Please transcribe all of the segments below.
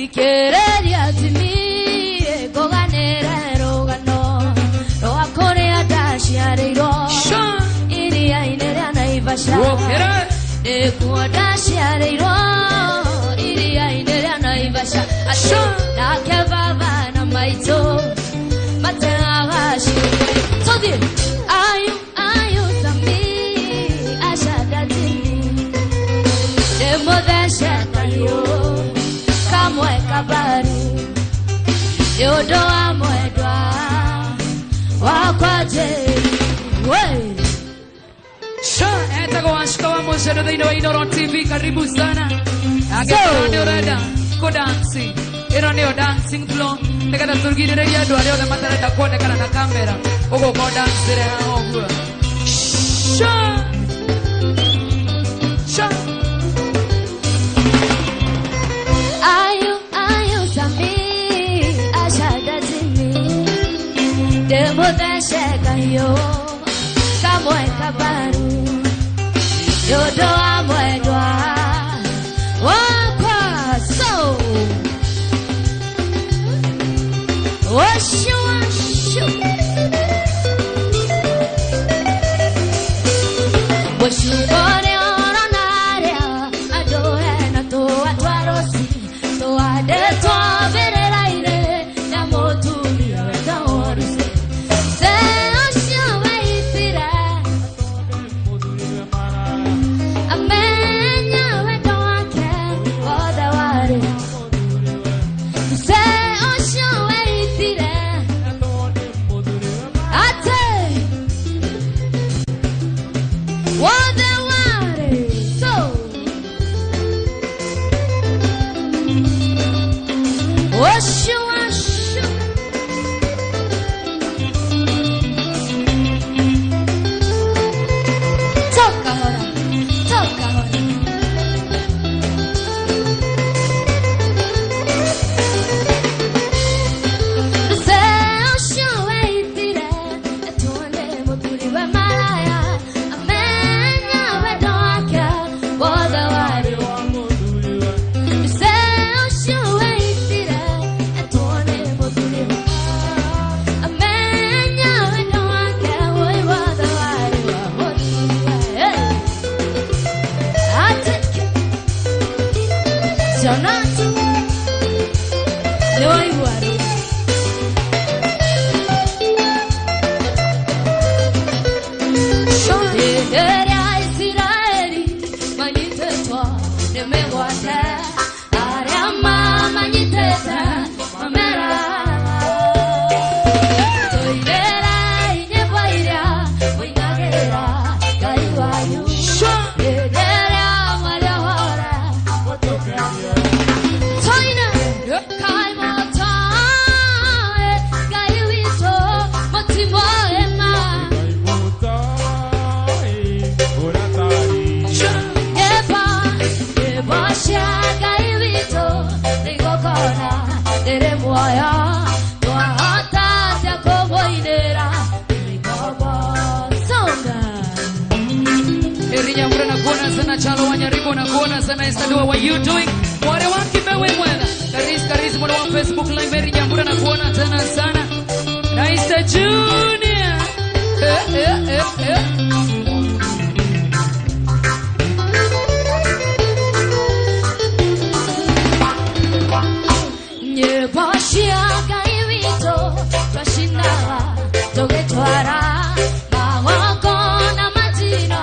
Thikereria tini koganera rogano roakore adashiareiro iria inera naivasha ekudashiareiro iria inera naivasha asho nakevava na maito matavashi sodi ayu tami ashadati demodasha kayo kamwe kabari yodo amwedwa wakwaje we sha etago ashkawa mosero de ino TV karibu sana agenda rada ko dancing era neo dancing floor nekada turgire ya do leo na matara da kone kana na kamera ogo ko dance re ha ogo sha Demodashekayo kamwe kabaru yodo amwedwa wakwa so washu bore onaria adoe na to atwarosi to ade to vereraire na motuli da orse What are you doing? What are you doing? Karis mwana wa Facebook live eri nyambura na kuona tena sana. Naista Junior. Nyebashia kaivito twashinda togetwara mawako na majino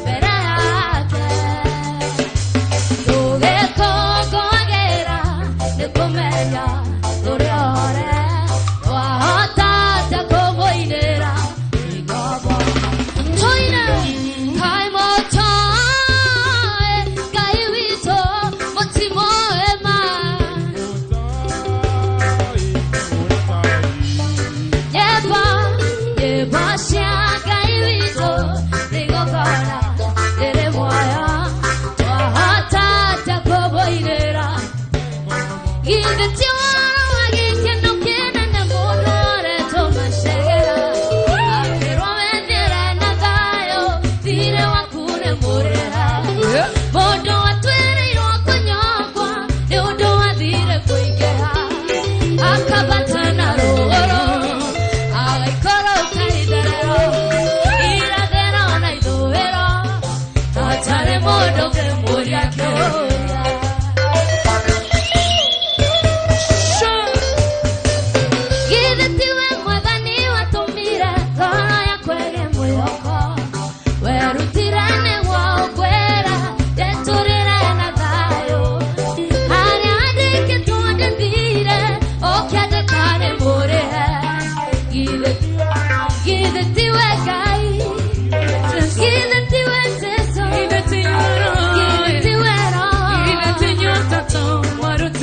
bere yake tugeko kogera nekomenya turiore wahota takoboinera igobo toina kaimoto kaivito motimo ema Bodo atwere iro konyokwa, ne odo adire kwe.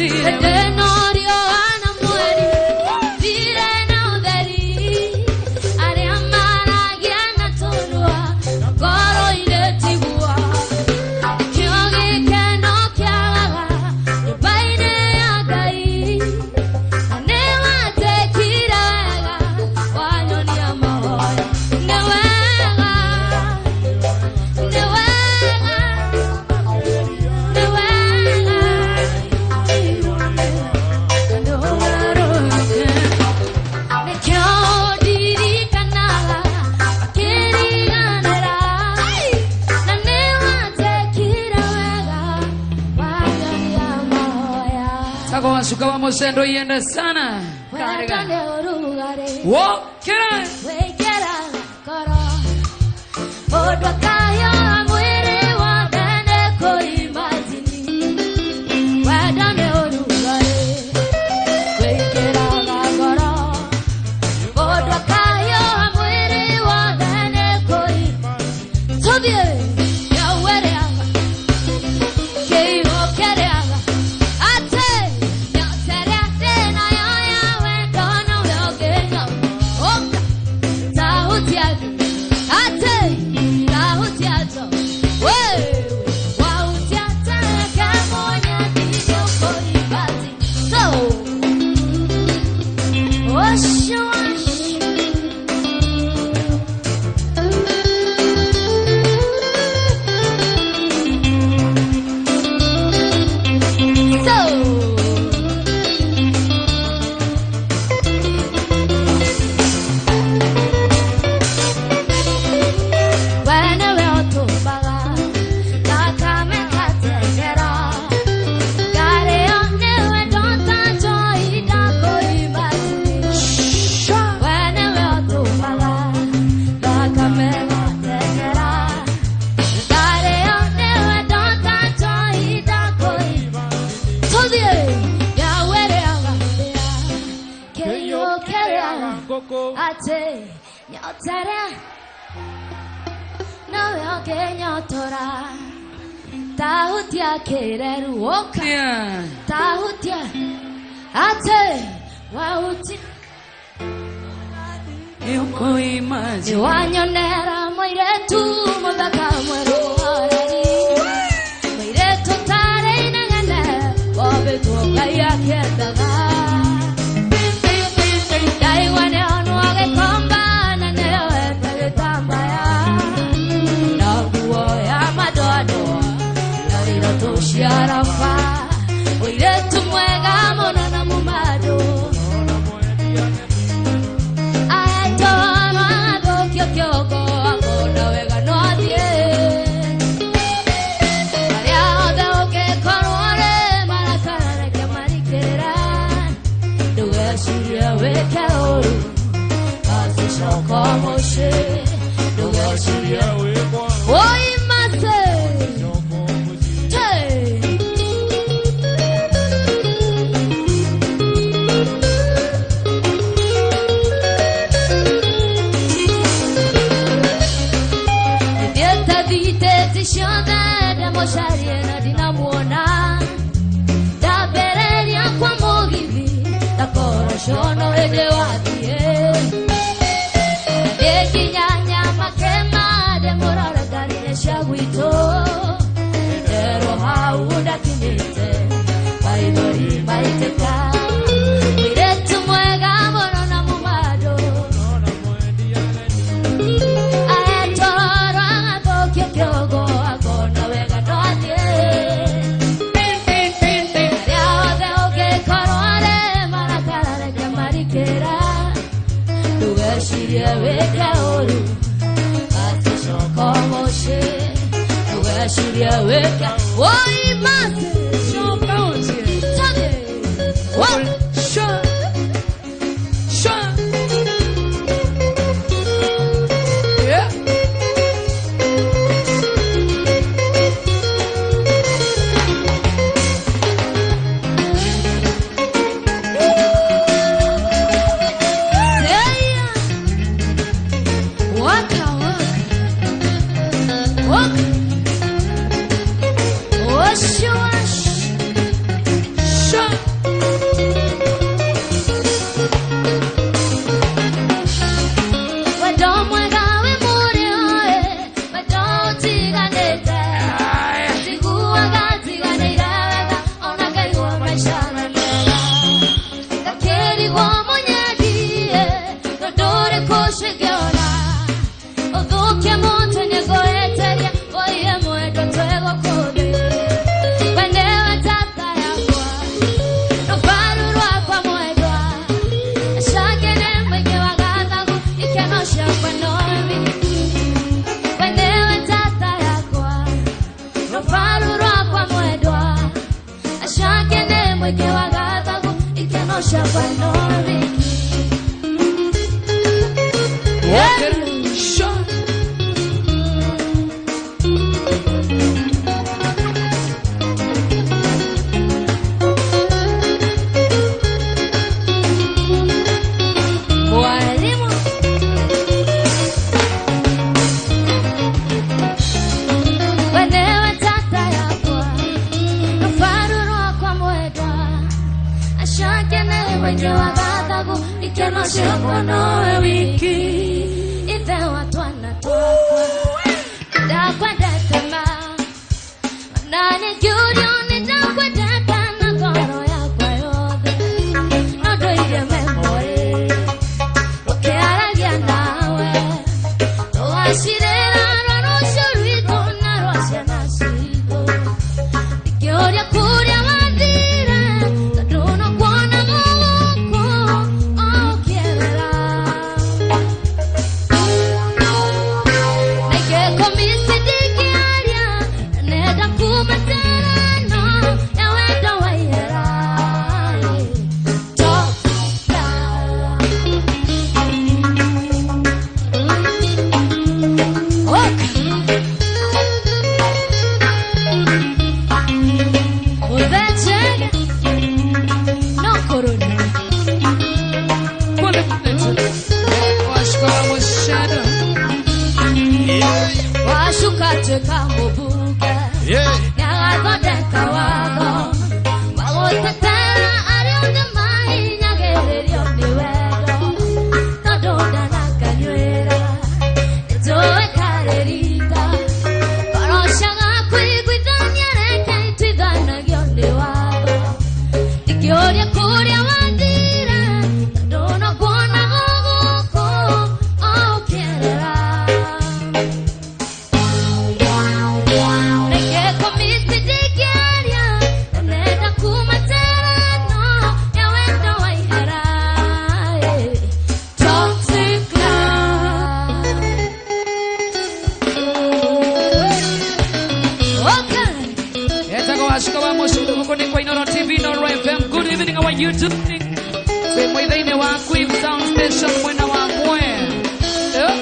Denorio ana mueri, direna uderi, ariamara giana tonua, goro ile tigua, kiogi keno kiaga, baine agai, anewa tekiraga, wanyoni amoya, newega, newega. Sako wasuka wa mosendo yenda sana. Wo, kera. Ate nyotara no yoke nyotora tahutia kereru oka tahutia ate wauti yoko imaji wanyonera moiretu mudaka mweru arari moiretu tare inagane obetu kaya kedaga Sharafa, oire tumwega mona na mumado. Aetoro ado kyokyoko akona wega no adie. Maria ode oke korore marakara ke marikera. Duwe shiria weke oru, asisho como she. Duwe shiria weke oi mase. Moshariena dinamuona da bereria kwa mogivi da koroshono ede watie de kinyanya makema de morara garine shagwito ero hauda kinete baidori baiteka miretu mwega mono na mumado aetoro agokyo kyogo agona wega Shiria weka oru, asisho como she. Duwe shiria weka, oi mase. Shoka onse, tade. What? Sha, sha. Yeah. Sure. Osha Panori. Walker Sean. Mwalimu wenewe tata yakwa nufarurwa kwa mwedwa ashake newe mwenye wagathagu ikeno shokwa nowe wiki ithe watwana twakwa ndakwa ndetema nane jurio nidakwa ndeka na ngoro yakwa yothe nondo ile memory ukiaragia nawe washirera rorosho rwito na rwasiana citũ ikĩũria kũrĩa wathire tondũ no kuona gũkũ ũkĩerera na ingĩkomisi ndingĩaria nenda kumaterano ya wendo waihera washukatika mubuke nyagathodeka watho magũtetera arĩa othe mahinyagĩrĩrio nĩ wendo tondũ ndanakanyuĩra nĩnjũĩ karĩrita korocaga kũiguithania reke ituithanagio nĩ watho ingĩũria kũrĩa wathire tondũ no kuona gũkũ ũkĩerera Good evening, our YouTube. Same way they know our Queen Sound Station when our boy.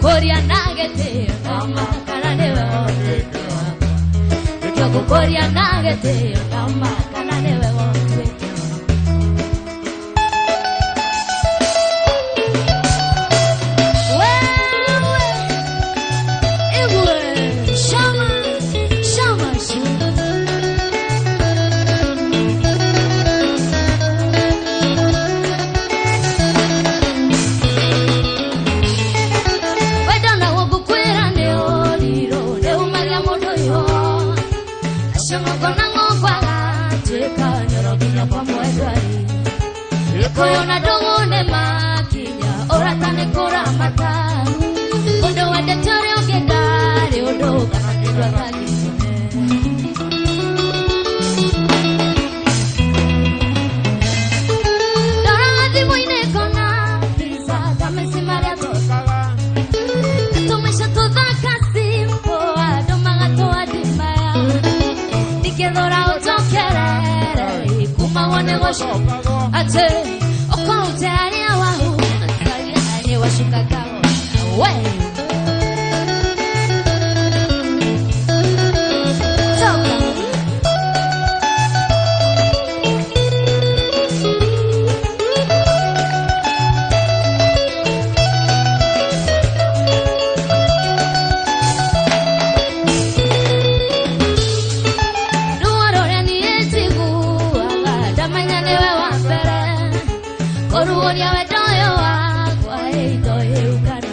Korea nagete mama kana newe onete wako Korea nagete mama kana newe onete wewe ewe shama Koyona dongone makinya oratane koramata ondo wende tore ogendare ondo kana ndwa kadine Doradi moine kona pizza kamesi maria tosaga tumesha toda kasimpo adomaga to adimaya dikedora otokerere kumaone gosho ate Koutari awahu Kaya washuka kao Away Oruoria wedoyo wakwa eito eukana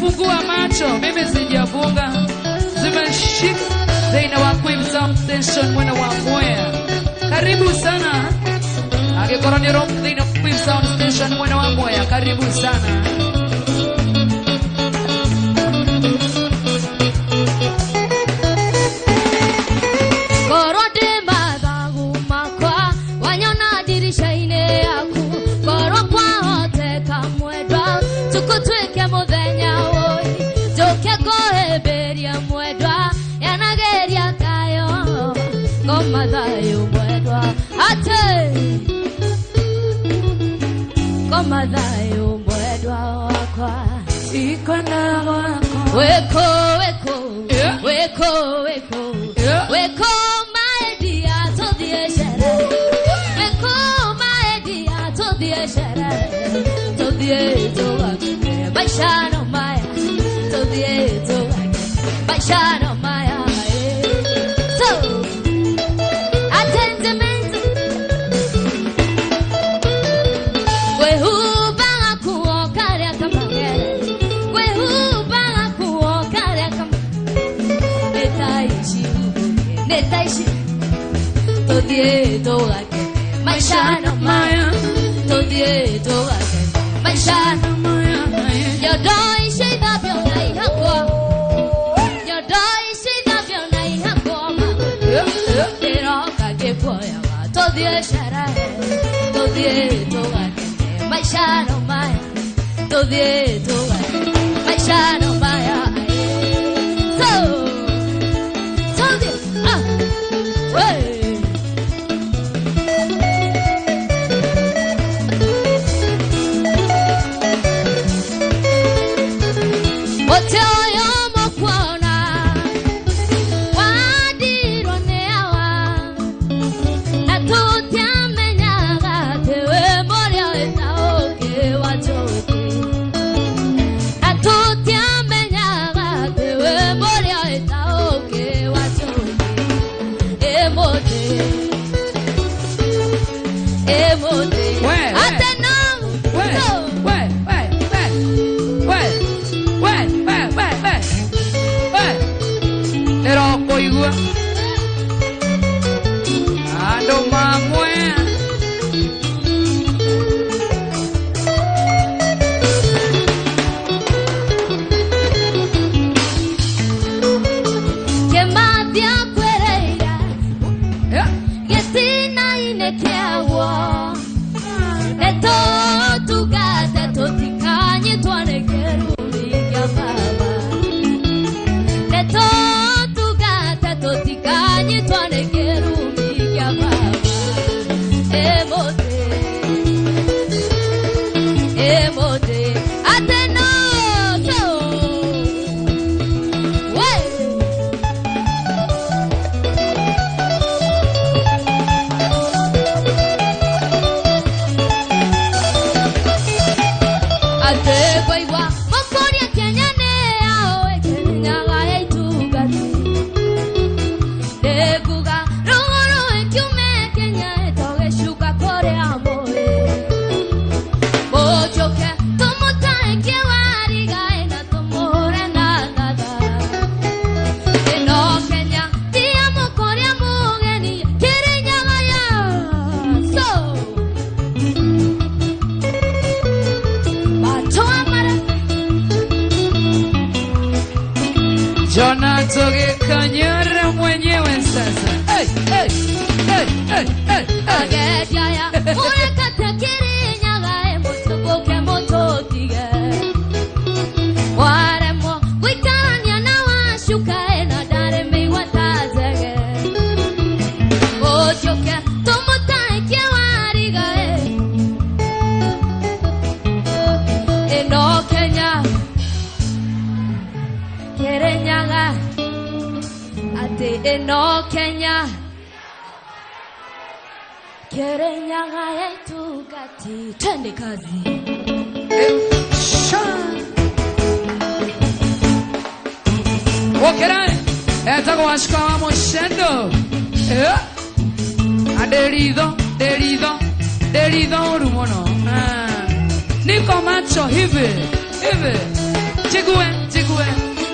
zimefungua macho, mimi sijafunga. Zimeshika Zaina wa Queen Sound Station mwana wa Mwea. Karibu sana. Akikoroni rock Zaina Queen Sound Station mwana wa Mwea. Karibu sana. Korode madhagu makwa wanyona dirisha ine yaku koro kwa hote kamwedwa tukutwike muthenya woi joke goheberia mwedwa yanageria kayo ngoma thayo mwedwa ate ngoma thayo mwedwa wakwa ikona wako weko weko my dear to the shara weko my dear to the shara to the to my shano my to the to my shano my so attendment we who banga kuo kare kamage we who banga kuo kare kamage netaishi todie toake maisha no maya todie toake maisha no maya yo doi shida biona ihako yo doi shida biona ihako pero kage poya todie shara todie toake maisha no maya todie toake maisha no maya so Jonatoge kanyara mwenyewe sasa. Hey, hey, hey, hey, hey, hey. Agejaya, urekata kirinyaga emotoboke mototige. Waremo, witanya na washuka ena dare miwatazege. Ojoke, tomotai kiewariga eno Kenya. Kerenyaga ate eno Kenya Kerenyaga yetu kati twende kazi Okerai etago washikawa moshendo derido rumono niko macho hivi Chiguen kwe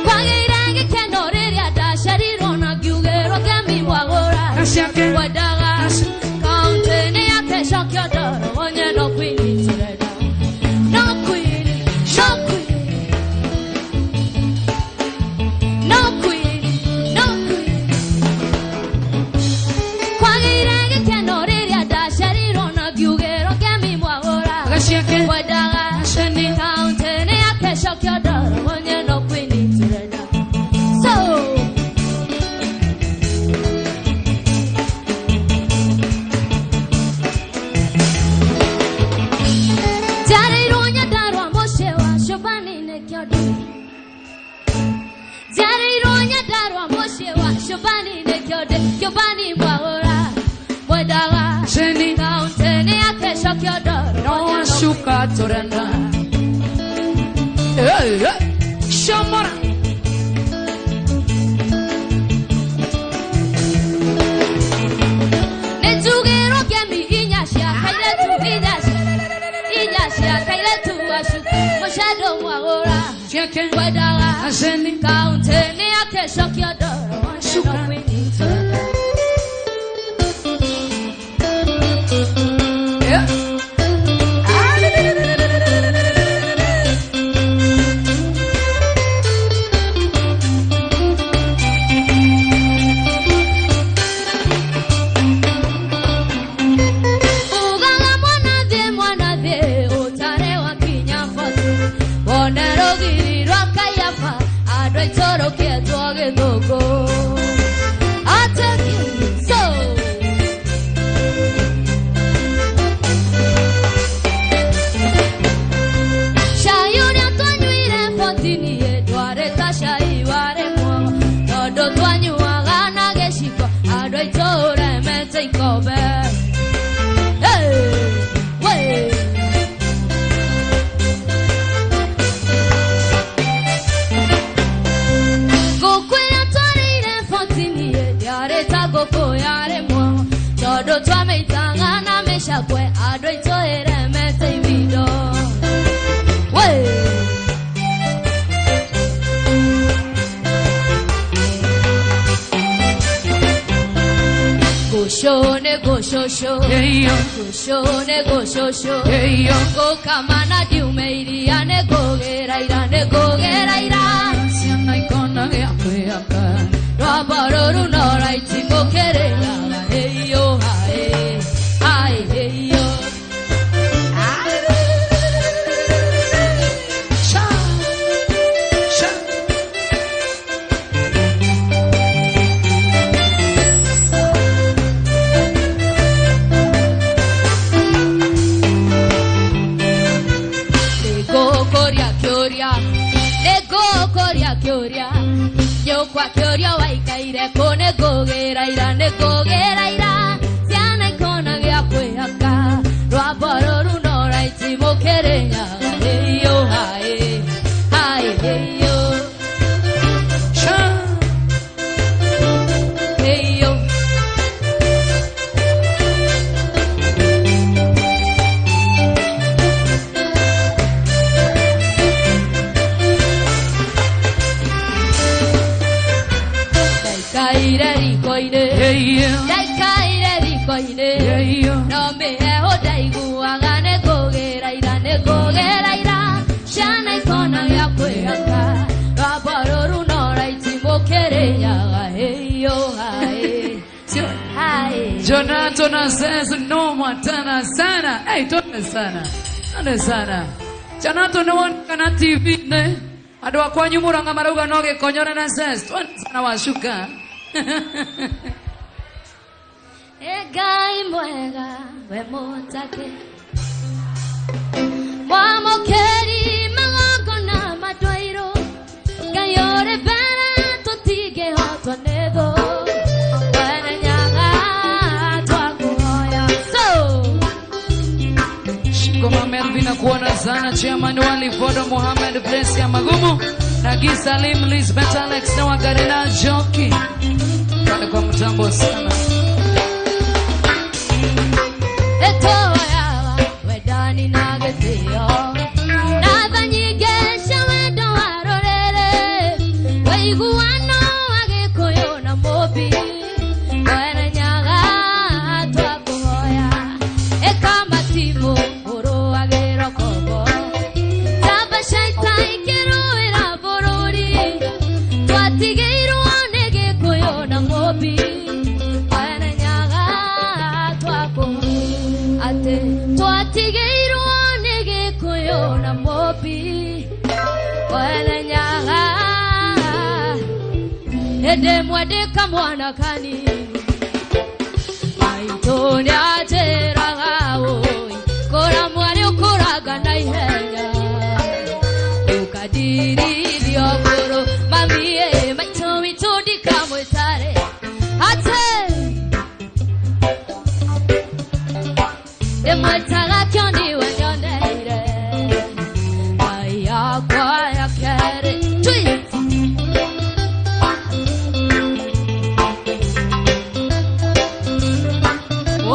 Kwa girangi kenoreria da sharirona gyugero gemi mwagora Kashiake Wadaga Countene ya kesho kyodoro Onye no queen tireda No queen No queen No queen Kwa girangi kenoreria da sharirona gyugero gemi mwagora Kashiake Wadaga Shani Countene ya kesho kyodoro Onye no queen tireda So Shani No ashuka torana Shamara Netugero gemi inyashia kailetu inyashia kailetu ashuka Moshado mwagora Chiake Wadaga Shani Countene ya kesho kyodoro Shuka. Yeah Mwana de utare wa kinyamfotu Bonero giri roka yafa Adoi toro kieto gedogo Ateki so Shayuni atonyuire fotini Edware tasha iware mwa Todo twanyu agana geshiko Adoi tore mete ikobe Goko yare mo todo twa meitanga na mesha kwe ado itoere mete video we go shosho go shosho go kamana diumeiri ane go geraira Siana ikona ya kwe aka Rabaroru nora itimo kerela hey yo hai hey yo Sha Sha Ego koria Yo kwa kyoria waikaire kone gogeraira Siana ikona gya kwehaka Rwabororu nora itimo kerenya hey yo hai hey yo Sha hey yo Kaire rikoine No me eho daigu agane gogeraira Shana ikona ya kwehaka Rabaroru nora itimo kerenya hey yo hai Jonathan says no matana sana. Hey, tone sana. Jonathan no one kana TV ne. Adwa kwa nyumura ngamaruga noge konyora na says tone sana washuka. Egai mwega we mutake Mwamokeri magogona madwairo Gayore bere totige hotwa nego Wene nyaga twakuhoya So Shikoma Melvina kuona sana Chairman Wali Fodo Muhammad Bless ya Magumu Nagi Salim Lisbeth Alex na Wagarina Joki Kale kwa mtambo sana Wedani nageteo Nabanyigesha wendo warorere ede mwedeka mwana kani maitoni ateraga kora mwari ukoraga na ihenya ukadiri diogoro mamie maito mitundika mwetare ate demwetaga kyoni wanyoneire aya kwa ya kere tweet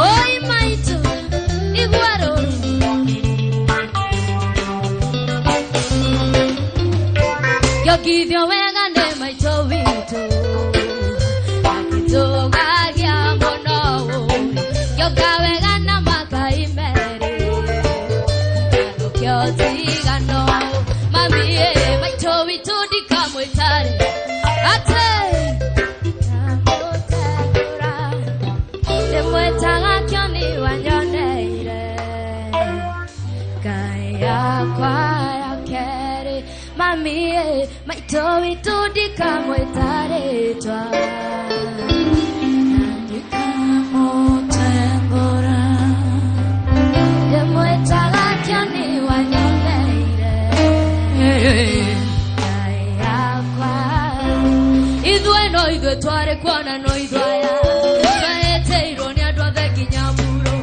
oi maito iguaro yo give you wega ne maito wito akitoga gya mono yo gawega na makai mere yo tiga no mami maito wito dikamwetare ate amotara demwetaga kyoni wanyoneire kaya kwa kere mami maito wito dikamwetare twa dikamotengora demwetaga kyoni wanyoneire kaya kwa idweno idwe tware kwana no idwaya kaete ironi adwathe kinyamuro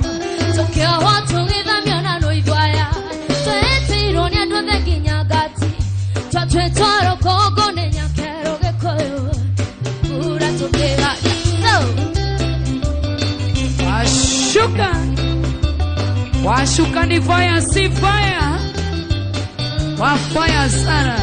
sokea watu githamia no idwaya kaete ironi adwathe kinyagati twatwe twaro kogo ne nyakero gekoyo ura tokera washuka ni fire si fire wa fire sana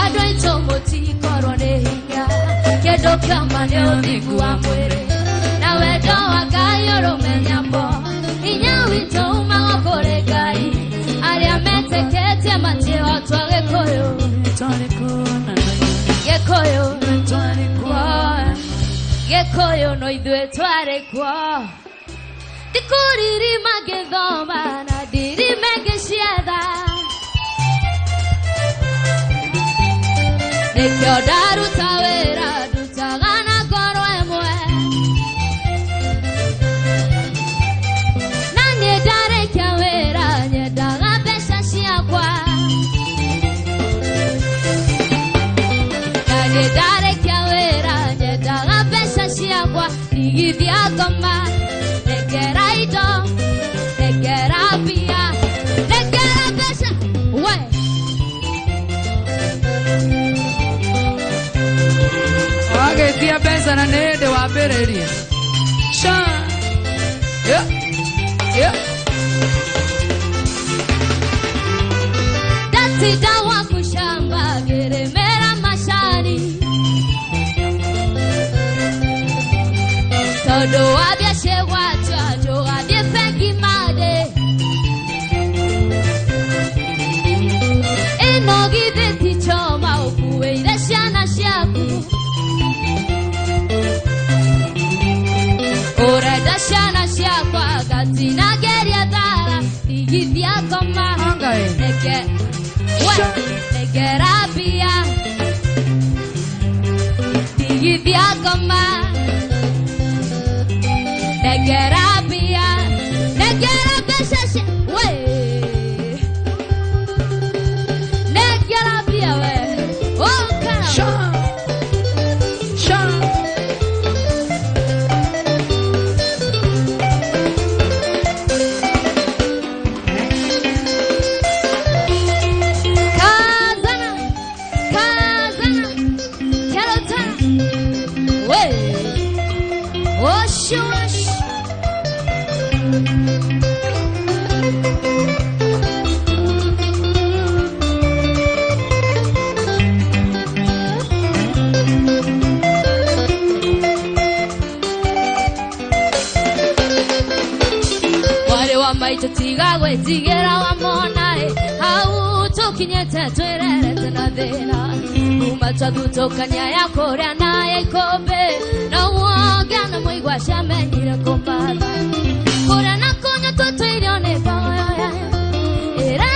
adwaito moti korone hinya kedo kama ne odigu amwere na wedo agayoro menyambo inya wito umagokore gai ari ametekete mate otwa gekoyo gekoyo gekoyo no idwe tware kwa dikuriri magethoma na diri megeciatha nekyo daruta wera dutaga na ngoro emwe na nyendarekia wera nyendaga mbeca ciakwa na nyendarekia wera nyendaga mbeca ciakwa ndigithia ngoma nekera indo nekera mbia nekera mbeca we agetia pesa na nende wambĩrĩria sha datida wa kushamba geremera mashani todo wabia shewatwa jo wabia fengi made enogi deti choma ukuwe ile shana shaku ora da shana shakwa gatina geria dara igithia koma neke negerabia igithia koma negerabia negerabesha we negerabia we oh kana maitutiga gwetigera wa monae au tukinyete twererete na thina kuma twagutokanya ya korea naye ikombe na woga na muigwa shamenyire kumbana korea na konya twatwirio ni bayo ya era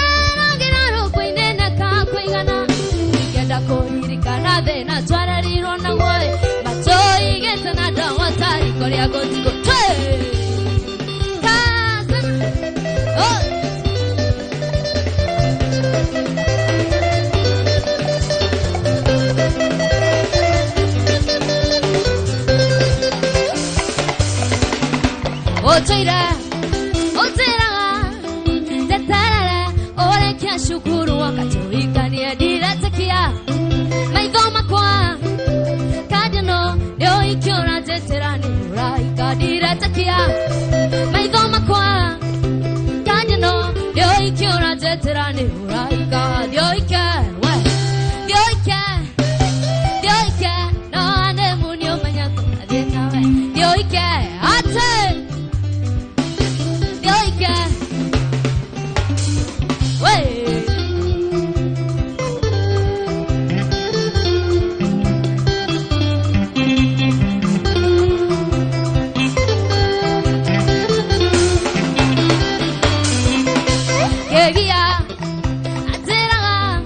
kia shukuru wakatoika ni adira takia maidoma kwa kadino leo ikiona zeterani uraika adira takia maidoma kwa kadino leo ikiona zeterani uraika dioika we dioika no ane munio manyato adina we dioika ate dioika we Gegia atera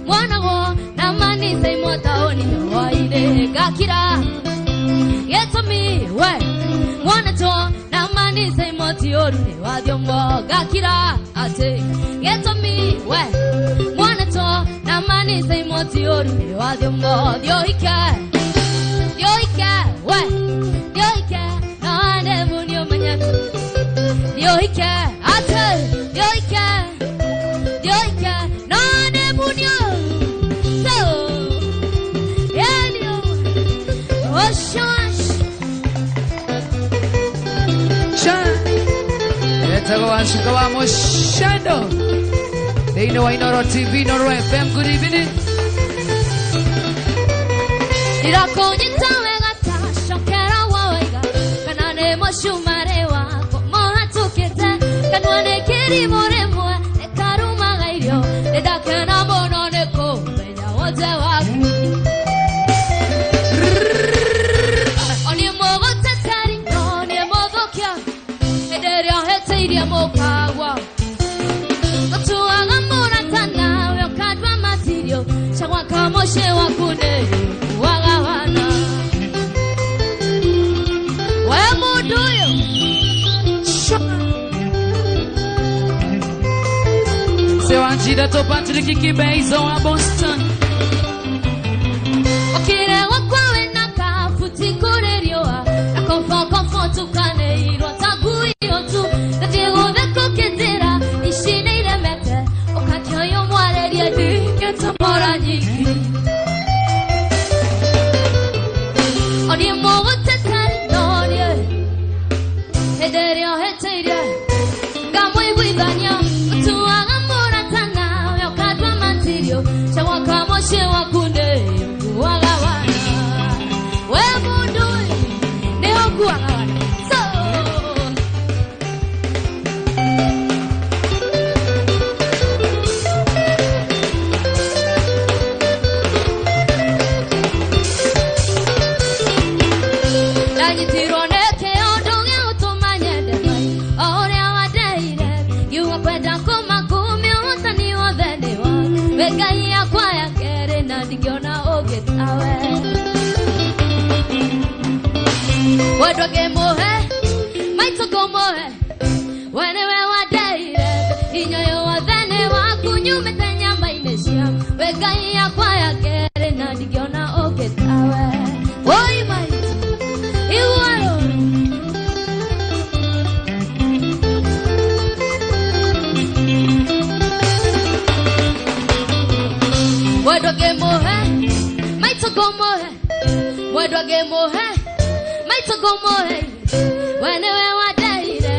mwana go na mani sei motaoni waide gakira yetomi we mwana to na mani sei motioru ne wadiomo gakira ate yetomi we mwana to na mani sei motioru ne wadiomo dioika we dioika na ne munio manyako dioika ate dioika no ne munio so elio oshosh cha etago ashikawa moshando they know I know TV Noro FM good evening ira konyita wegata shokera waiga kana ne moshumare wa mohatukete kanwane kiri more mo e karuma gairio e dakana mono ne ko benya wote waku oni mogo tetari no ne mogo kya e deria heteiria mokawa otuaga mona tana we kadwa matirio chagwa kamoshe wakune wagawana we muduyo se wanjida to Patrick Kibezo a Boston okire wakwawe nakafuti korerioa akonfo tukane iro taguyo tu natigo veko ketera ishine ile mete okakyo mwareria dinge tamora nyiki oni mogo tetari norie hederio heteiria gamwe widanya tuaga mora tana yo kadwa mantirio chawa kamoshe wakunde wagawana we mundu ne okuwagawana so Tiro neke odonge utumanye demai ore awadeire yuwa kwenda kumakumi utani wodhene wa wegai yakwa yakere na ndigiona ogetawe wadwage mohe maitoko mohe wenewe wadeire inyoyo wodhene wa kunyumete nyamba inesia wegai yakwa yakere na ndigiona ogetawe oi maito Wadwage mohe maitoko mohe wadwage mohe maitoko mohe wenewe wadeire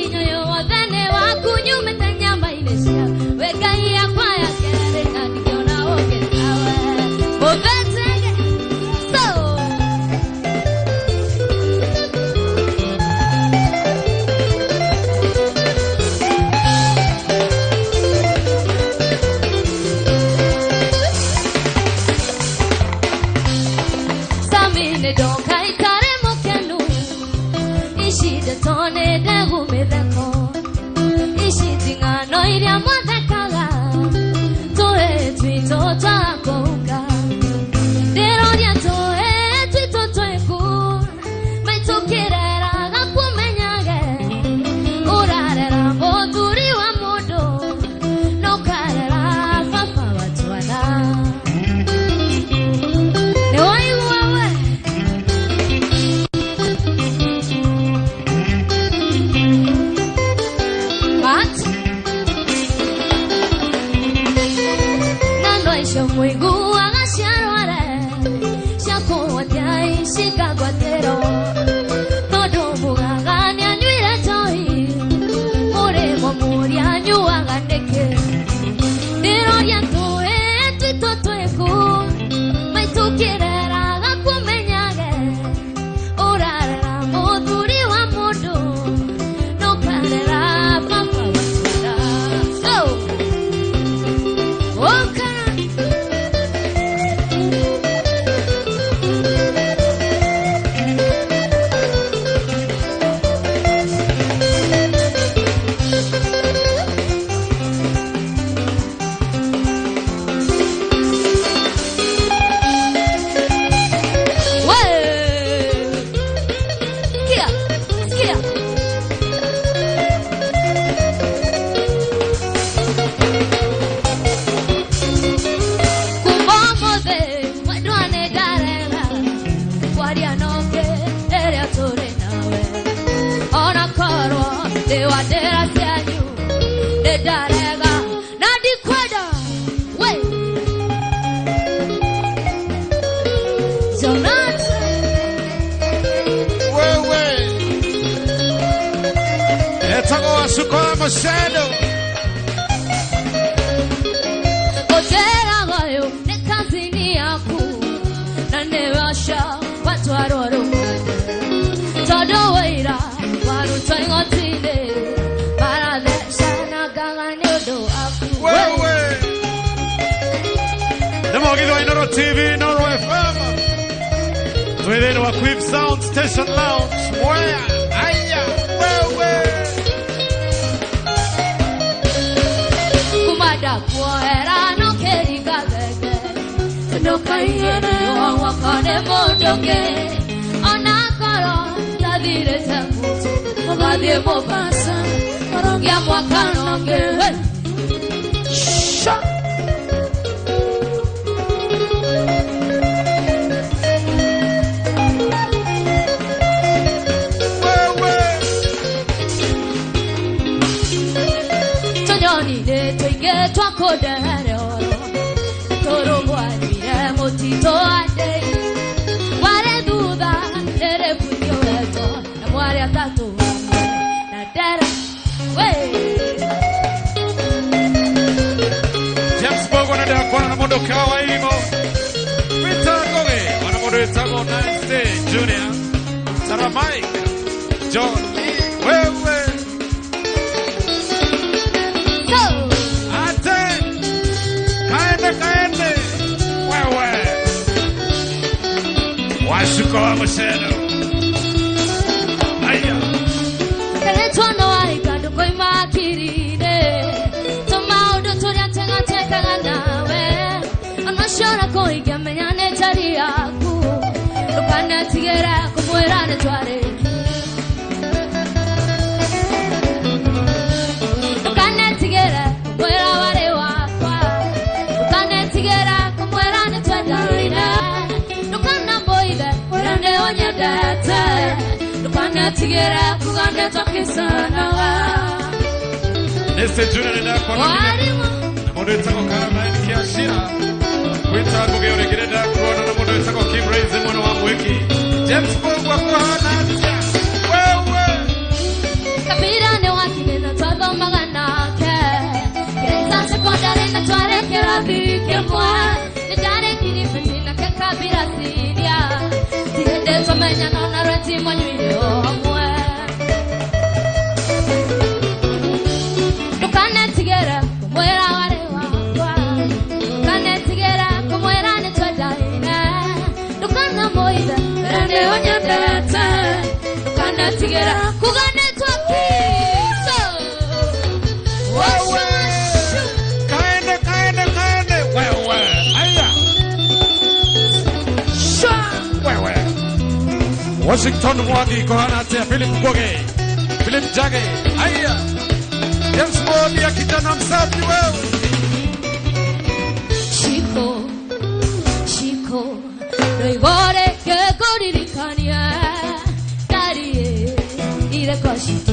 inyoyo wodhene wa kunyumete nyamba inesia wegai yakwa yakere na ndigiona ogetawe bovetege so Samine donkai kare mokenu ishide to Maisha mwigu agasharware Shako watai shika guatero Todo mugagani anywire toi More momori anyu agandeke Dero yantoe tuito tueku Maitu kirera gakumenyage Orarera moduri wa modu No karera papa watunda So Okara Shadow. Otera gayo ne kazini yaku na ne washa watu aroro todo weira waru twengo tinde para de sana gangani odo aku Wewe Nemo gido Inoro TV Inoro FM Tuedeno wa Quiff Sound Station Lounge Mwea Aya Wewe Kumada kuera no keriga bege no kaiene yo wakane mondoke onakoro tadire takutu mabadie mobasa orongia mwakano ngewe sha Twako dere oro Toro guari e motito ade Ware duda Dere puyo eto Na muare atatu Na dere James Bogo na dea kwa na mondo kawa imo Vita goge Wana mondo itago 9th Junior Sarah Mike John Lee Wewe Kaende Wewe Washuko wa Masheno Aya Teletuano aigado koi makirine Tomaudo turia tenga teka nawe Anashora koi gamenyane tari yaku Lukane tigera kumwerane tware Lukane tigera kumwera ware wakwa Lukane tigera kumwerane twadaina Lukana boide Rande onyedete Lukane tigera kugande twakisana Neste Junior nenda kwa na mondo itako Caroline Kiashira Kwita kugeore gireda kuona na mondo itako Kim Raize mwana wa mweki James Paul kwa kuhana Wewe Kapira ne wakine na twado maganake Greza sekondare na tware kerabike mwa Nedare kiri fetina ke kabira sidia Tiende somenya nona reti mwanywile omwe Lukane tigera kumwera wale wakwa Lukane tigera kumwera ne twadaine Lukana moida rende onyedete Lukane tigera kugane twakiso Wewe Kaende Wewe Aya Shwa Wewe Washington Mwagi kohana atea Philip Goge Philip Jage Aya James Bond ya kijana msafi wewe Chico Noigore ke koririkania Darie ire koshito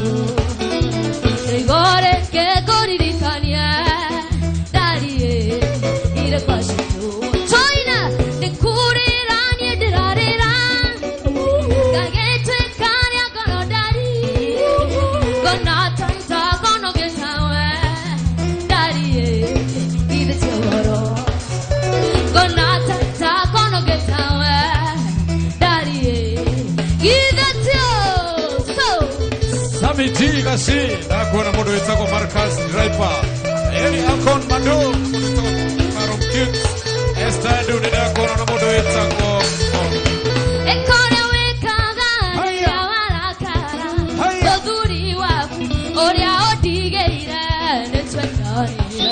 Noigore ke koririkania Darie ire koshito ndakuona mundu witagwo Marcus Driver Eli Alcon Mando mundu witagwo Marom Kids Esther Dune ndakuona na mundu witagwo Ekore wekaga ya warakara Toduri waku oria odigeire netwendanire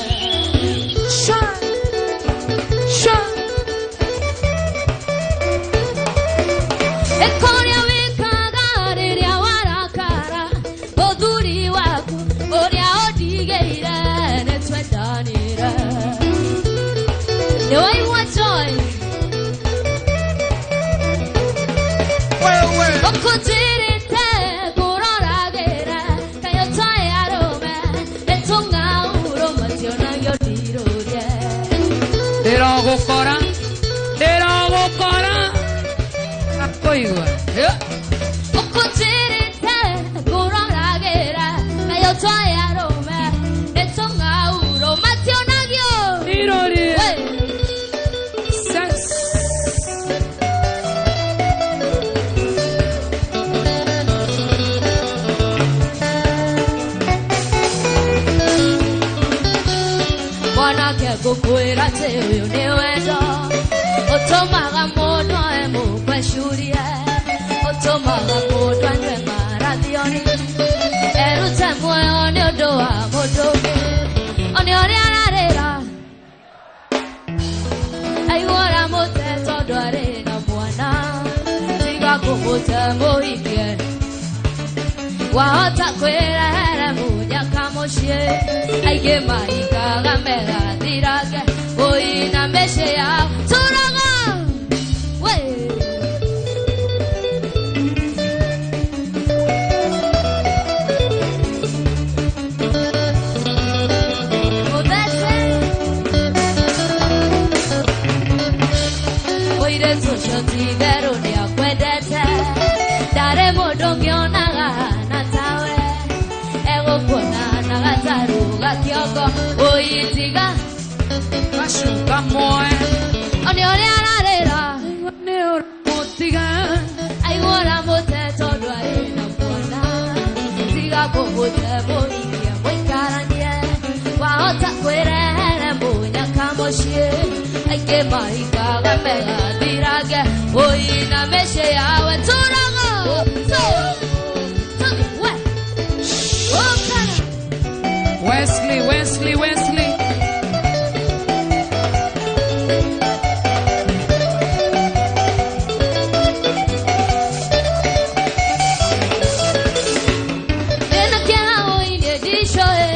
Ekore wekaga ya warakara Toduri waku oria odigeire netwendanire Do I want joy? Okutirite kuroragera kayo toy arome etunga uro mationa yodirorie Dero gukora akoigwa Okutirite kuroragera kayo toy arome etunga uro mationa dirorie Kukwira te uyu ni wendo Utumaga mundu emukwecurie Utumaga mundu anywe marathioni Erute muoyo ni undu wa mundu ungi Oni uria ararira Aiguora mute tondu ari na mwana Tiga kumute muhikie Wahota kwirehera munyaka mucii Aige mahikaga megathirage Uina meshe yao turaga Oire tucho tiveru ni akwendete Dare mundu ngionaga na tawe Ego kuona na gataru gakiongo Uitiga Mashuka moe Oni ore ararira Ni ora mutiga Aiguora mute tondu ari na mwana Tiga kumute muhikie muikaranie Wahota kwirehera munyaka mucii Aige mahikaga megathirage Uina meshe yawe turaga Wesley Nena kela oine dishoe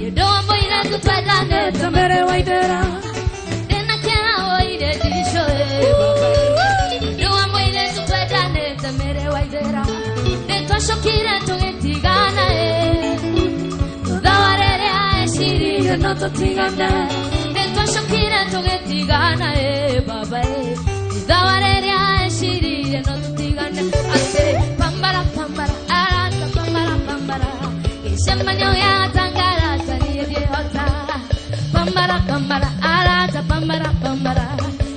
Yedoa moina tutwadane Tambere waidera Nena kela oine dishoe Yedoa moina tutwadane Tambere waidera Neto shokire tungetigana Tudawarere aeshiri Nenoto tigana Neto shokire tungetigana Baba Tudawarere aeshiri Nenoto tigana Ate pambara Arata pambara Kishamanyo ya tangara Taniye diehota Pambara Arata pambara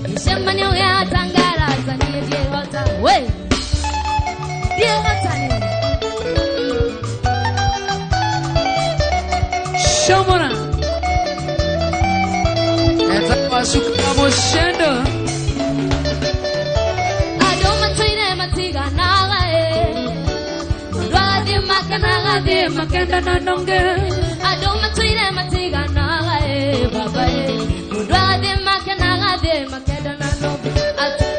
Kishamanyo ya tangara Taniye diehota Wey Diehota ni Shomora Eta mashuka moshendo Adoma tuine matiga naga Radi makanaga de Makenda na nonge Adoma tuine matiga naga baba Radi makanaga de makenda na nonge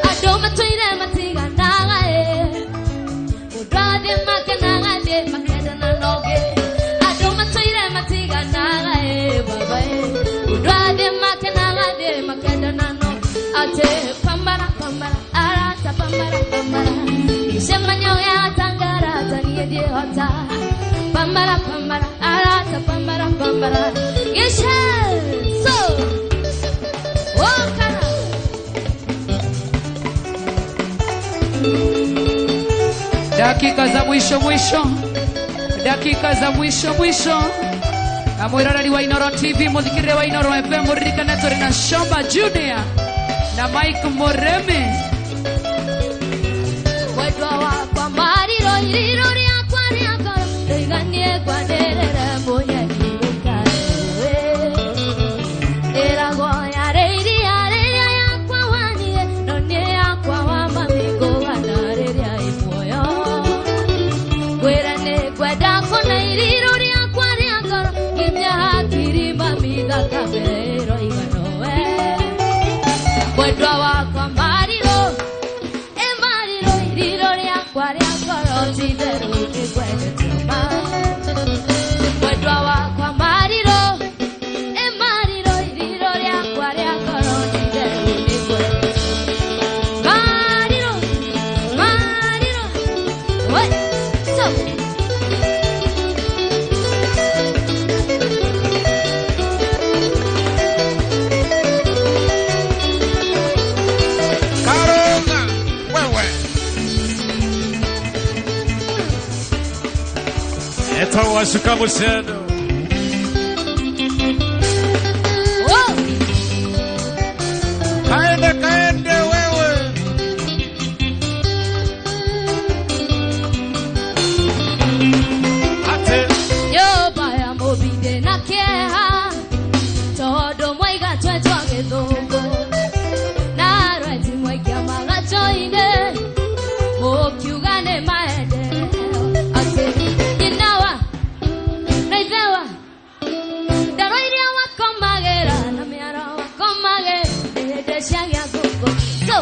Adoma tuine matiga naga Radi makanaga de makenda na nonge Adoma tuine matiga naga baba Radi makanaga de makenda na nonge Ate pambara Arata pambara Ishemanyo ya tangara Taniye diehota Pambara Arata pambara Yeshe So Wakana Dakika za mwisho Amwirarari wa Inoro TV Muthikirire wa Inoro FM Muririkane turi na Shomba Junior na Mike Moremi Wedwa wakwa mariro iriro riakwa riakora Ndoiganie akabero iganowe Mwendwa wakwa mariro Emariro iriro lyakwa lyakoro Titheru nikwendetuma Mwendwa wakwa mariro Emariro iriro lyakwa lyakoro Titheru nikwendetuma Mariro Mariro What? So Eta washuka musendo Kaende wewe Ate Yo baya mobide na keha Todo mwaiga twetwa githungu Na rweti mwaikia magachoine Mukiugane maende Ate Inawa Naithewa Daroiria wakomagera Na miaro wakomagera Nihete shagia gugu Go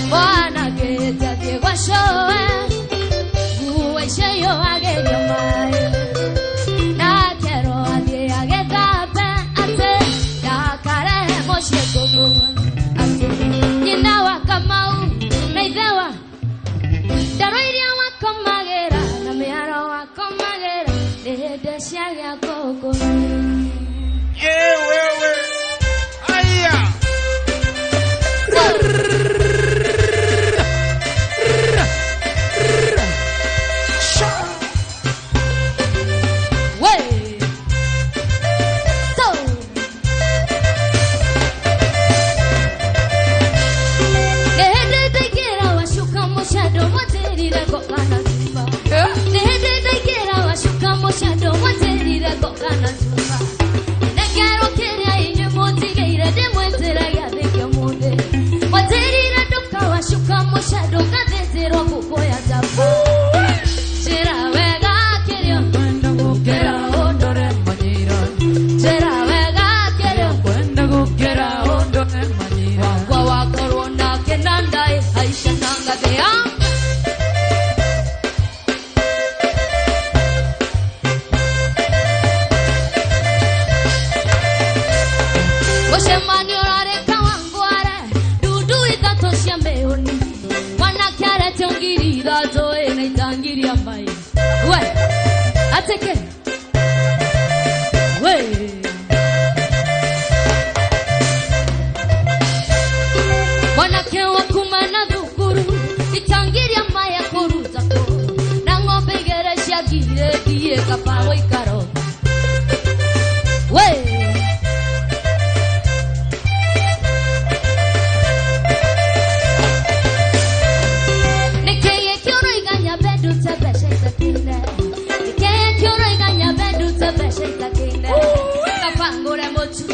Bwana geta kegwa showe Uwe sheyo agerio mai Na kero adie agetape Ate Dakare moshe gugu Ate Nina wakamau Naithewa Daroiria wakomagera Na miaro wakomagera Nihete shagia gugu wewe Aya Way So Nehede daigera washuka moshado Waterire gokana zumba Nehede daigera washuka moshado Waterire gokana zumba Negero keria inye motigeire Demwetera ya dhikyo munde Waterire doka washuka moshado Gathezero kukoya zapa Jira wega kerio Kwenda gukera ondore manyira Jira wega kerio Kwenda gukera ondore manyira Kwa wakorwo nake nandai Aisha nanga thea Mucemanio urareka wangware Dudu ithatũ cia mĩhũni Mwanake arete ngiri ithatũ ĩna itangiria mai We Ateke We Mwanake wa kuma na thukuru Itangiria mai akũruta kũ Na ng'ombe igere cia ngire thiĩ kaba gũikaro We Nikeye kioro iganya bedu tebeshe itakine Nikeye kioro iganya bedu tebeshe itakine Kafangure motu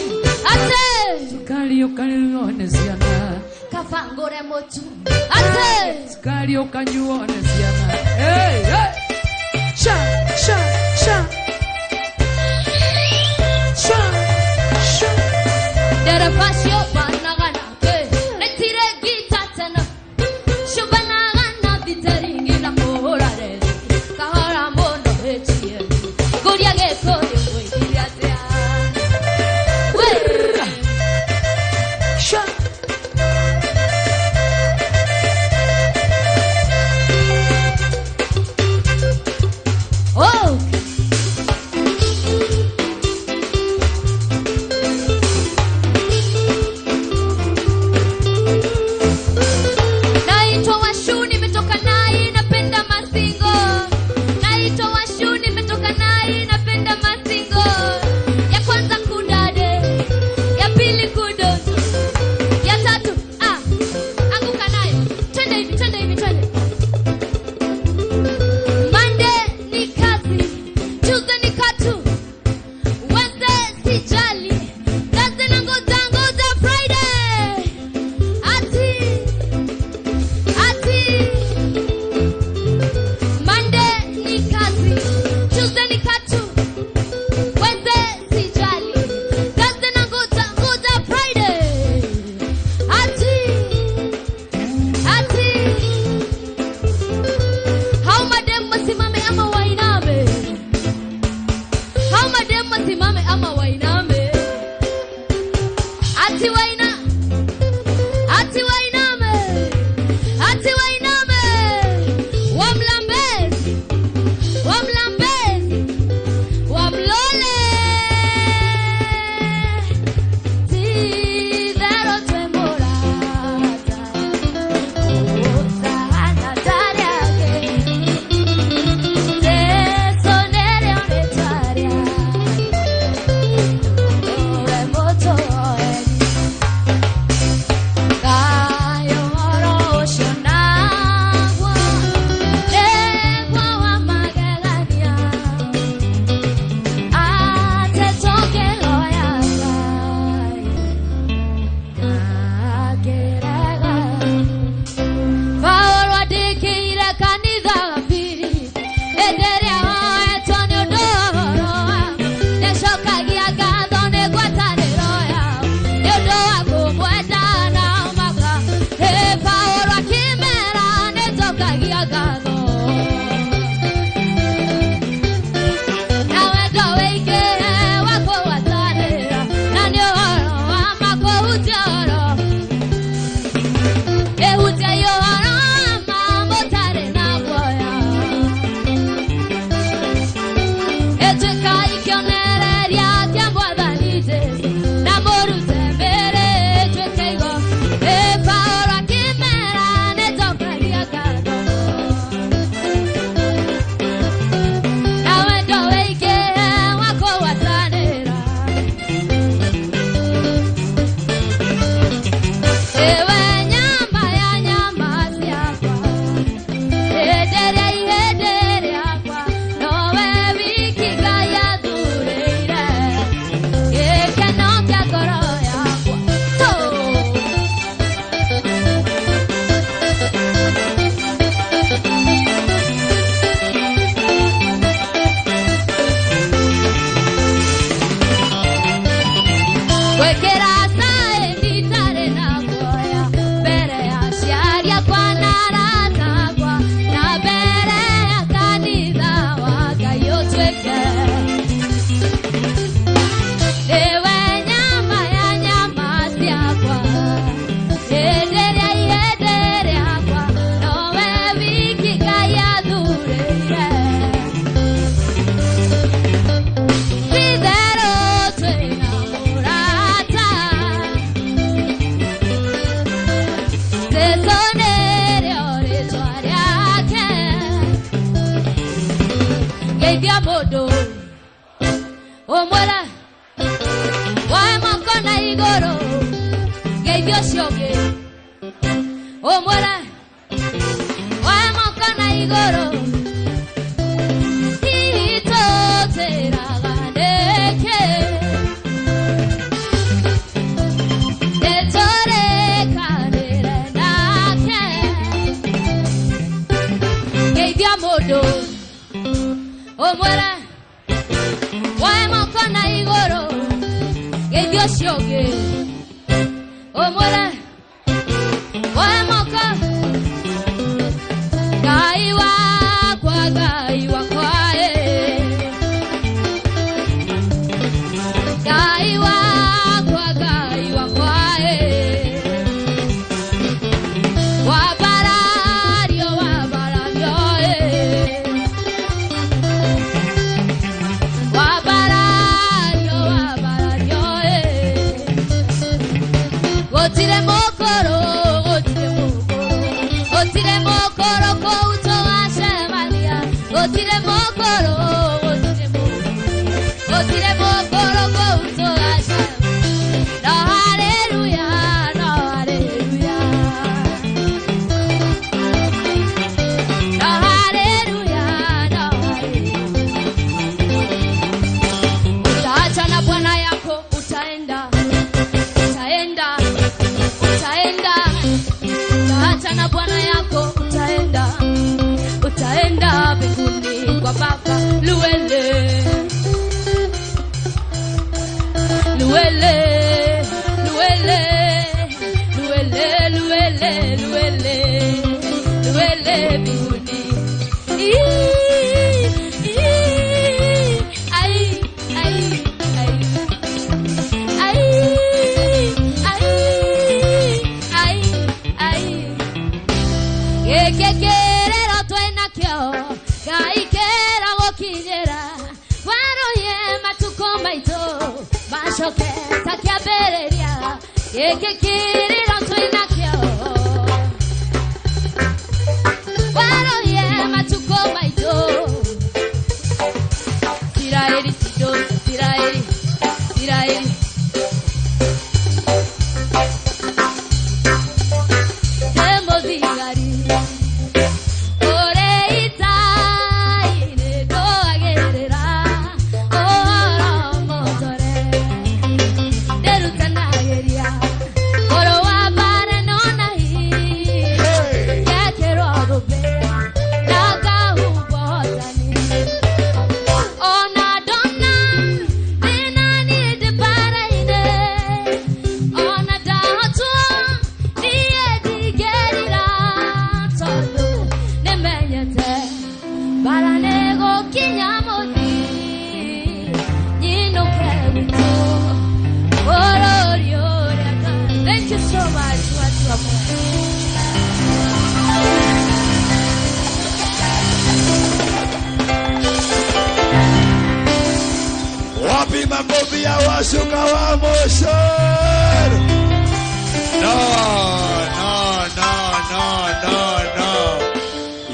Ate Sukari ukanyuone ciana Kafangure motu Ate Sukari ukanyuone ciana Hey hey Sha sha sha Sha sha Dere pasio panagana ke Netire gita tena Shubanagana biteringi na kohorare Kahora mono hechie Guria geko yungu ikiatea We Sha Oh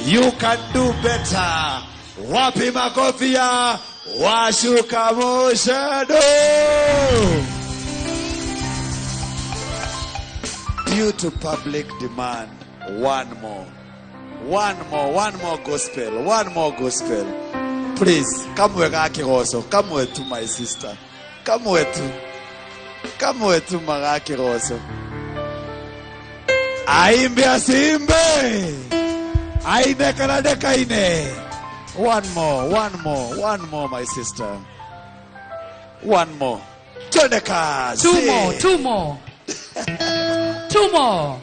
You can do better. Wapi makofi ya Washuka Moshado. Due to public demand, one more gospel. Please, come with Akiroso. Come with to my sister. Come with to Maraki Roso. Aimbe asimbe. Aine kanadeka ine. One more, my sister. One more. Todeka. Two more. Two more. Two more.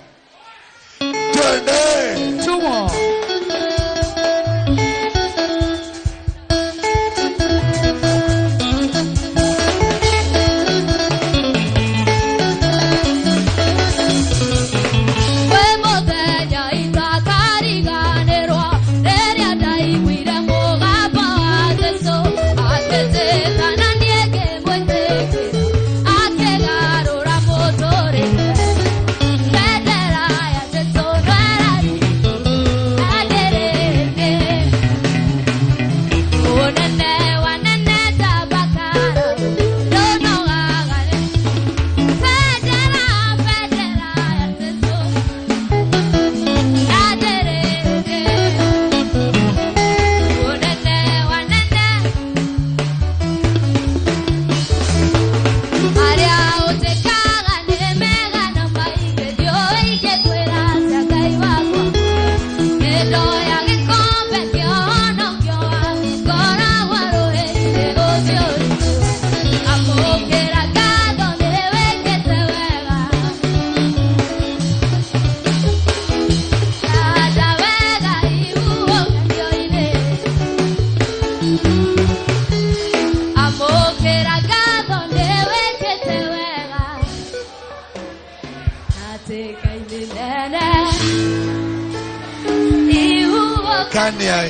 kania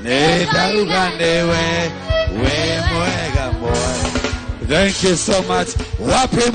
nedauga newe we mwega moyo. Thank you so much. Wapi